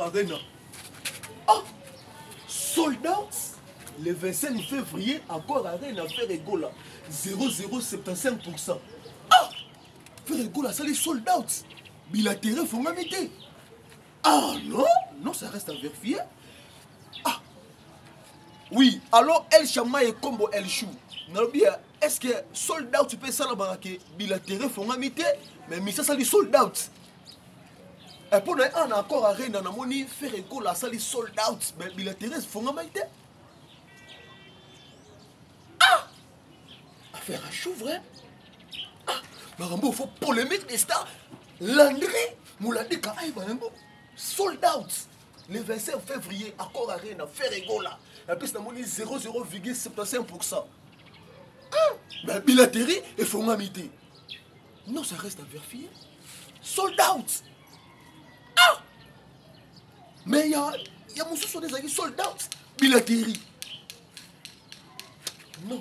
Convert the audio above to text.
Accor Arena. Ah, sold out le 25 février, Accor Arena, Ferregola, 0,075%. Ah, Ferregola, ça les sold out. Bilatéré, faut m'inviter. Ah non, non, ça reste à vérifier. Ah, oui, alors El Chama et Combo El Chou. Est-ce que sold out, tu peux ça là-bas, bilatéré, faut m'inviter, mais ça, ça les sold out. Et pour nous, on a encore à Rennes, on a moni faire école à ça, les sold out. Mais bilatéré, il faut m'inviter. Ah! Affaire à chou, vrai? Ah! Marambo, il faut polémique des stars. Landry, Mouladi Kaï, Marambo, sold out. Le 25 février, Accor à Rennes, faire école là. Et puis, c'est 0,075%. Ah! Mais bilatéré, il faut m'inviter. Non, ça reste à vérifier. Sold out. Mais il y a des soldats, sold out, bilatérie. Non.